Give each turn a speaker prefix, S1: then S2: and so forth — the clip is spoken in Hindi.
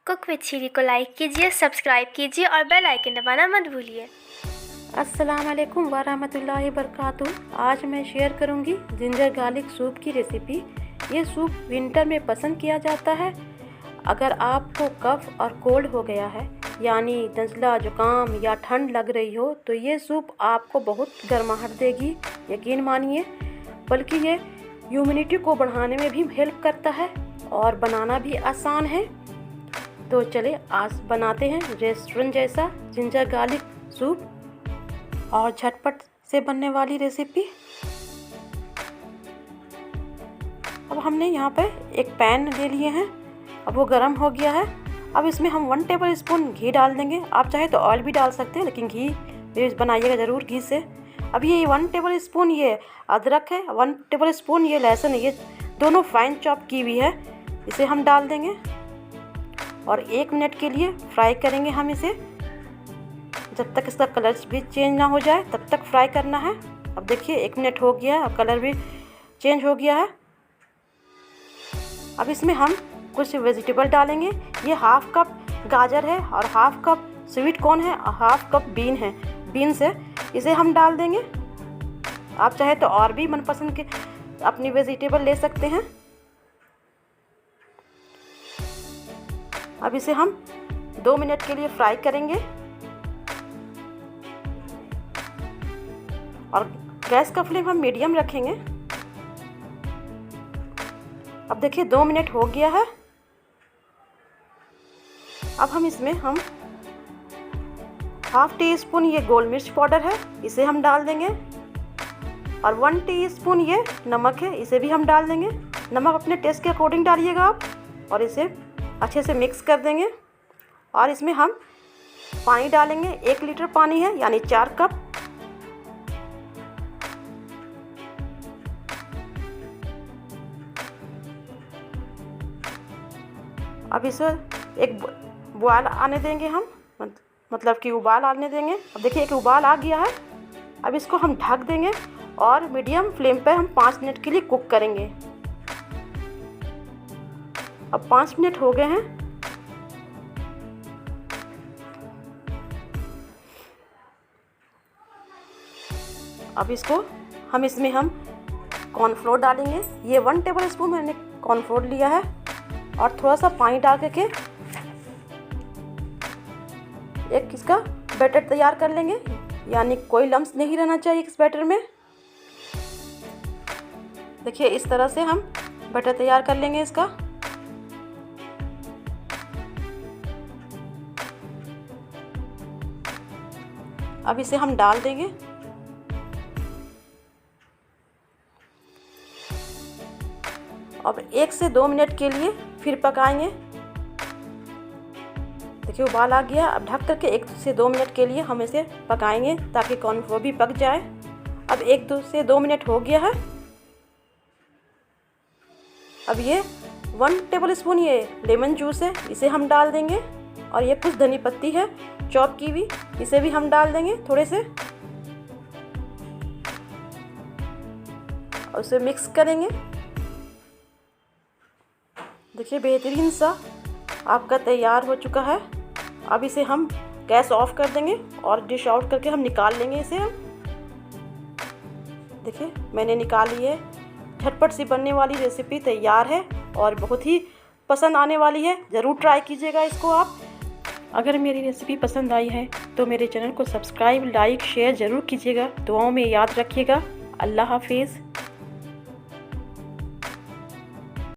S1: कुक विद शीरी को लाइक कीजिए, सब्सक्राइब कीजिए और बेल आइकन दबाना मत भूलिए।
S2: अस्सलाम वालेकुम वरहमतुल्लाहि वबरकातुहू। आज मैं शेयर करूंगी जिंजर गार्लिक सूप की रेसिपी। ये सूप विंटर में पसंद किया जाता है। अगर आपको कफ और कोल्ड हो गया है, यानी नज़ला, जुकाम या ठंड लग रही हो, तो ये सूप आपको बहुत गर्माहट देगी, यकीन मानिए। बल्कि ये इम्यूनिटी को बढ़ाने में भी हेल्प करता है और बनाना भी आसान है। तो चले आज बनाते हैं रेस्टोरेंट जैसा जिंजर गार्लिक सूप और झटपट से बनने वाली रेसिपी। अब हमने यहाँ पे एक पैन ले लिए हैं। अब वो गर्म हो गया है। अब इसमें हम 1 टेबल स्पून घी डाल देंगे। आप चाहे तो ऑयल भी डाल सकते हैं, लेकिन घी बनाइएगा ज़रूर घी से। अब ये 1 टेबल स्पून ये अदरक है, 1 टेबल स्पून ये लहसुन है, ये दोनों फाइन चॉप की हुई है, इसे हम डाल देंगे और 1 मिनट के लिए फ्राई करेंगे हम इसे। जब तक इसका कलर भी चेंज ना हो जाए तब तक फ्राई करना है। अब देखिए 1 मिनट हो गया है और कलर भी चेंज हो गया है। अब इसमें हम कुछ वेजिटेबल डालेंगे। ये 1/2 कप गाजर है और 1/2 कप स्वीट कॉर्न है और 1/2 कप बीन्स है, इसे हम डाल देंगे। आप चाहे तो और भी मनपसंद के अपनी वेजिटेबल ले सकते हैं। अब इसे हम 2 मिनट के लिए फ्राई करेंगे और गैस का फ्लेम हम मीडियम रखेंगे। अब देखिए 2 मिनट हो गया है। अब हम इसमें 1/2 टीस्पून ये गोल मिर्च पाउडर है, इसे हम डाल देंगे और 1 टीस्पून ये नमक है, इसे भी हम डाल देंगे। नमक अपने टेस्ट के अकॉर्डिंग डालिएगा आप और इसे अच्छे से मिक्स कर देंगे। और इसमें हम पानी डालेंगे। 1 लीटर पानी है, यानी 4 कप। अब इसे एक बॉयल आने देंगे हम, मतलब कि उबाल आने देंगे। अब देखिए एक उबाल आ गया है। अब इसको हम ढक देंगे और मीडियम फ्लेम पे हम 5 मिनट के लिए कुक करेंगे। अब 5 मिनट हो गए हैं। अब इसको इसमें हम कॉर्नफ्लोर डालेंगे। ये 1 टेबल स्पून मैंने कॉर्नफ्लोर लिया है और थोड़ा सा पानी डाल के एक इसका बैटर तैयार कर लेंगे, यानी कोई लम्स नहीं रहना चाहिए इस बैटर में। देखिए इस तरह से हम बैटर तैयार कर लेंगे इसका। अब इसे हम डाल देंगे। अब 1 से 2 मिनट के लिए फिर पकाएंगे। देखिए उबाल आ गया। अब ढक करके 1 से 2 मिनट के लिए हम इसे पकाएंगे ताकि कॉर्नफ्लोर भी पक जाए। अब 1 से 2 मिनट हो गया है। अब ये 1 टेबल स्पून ये लेमन जूस है, इसे हम डाल देंगे और ये कुछ धनी पत्ती है चॉप की हुई, इसे भी हम डाल देंगे थोड़े से और उसे मिक्स करेंगे। देखिए बेहतरीन सा आपका तैयार हो चुका है। अब इसे हम गैस ऑफ कर देंगे और डिश आउट करके हम निकाल लेंगे इसे। हम देखिए मैंने निकाल ली है। झटपट सी बनने वाली रेसिपी तैयार है और बहुत ही पसंद आने वाली है। ज़रूर ट्राई कीजिएगा इसको आप। अगर मेरी रेसिपी पसंद आई है तो मेरे चैनल को सब्सक्राइब, लाइक, शेयर ज़रूर कीजिएगा। दुआओं में याद रखिएगा। अल्लाह हाफिज़।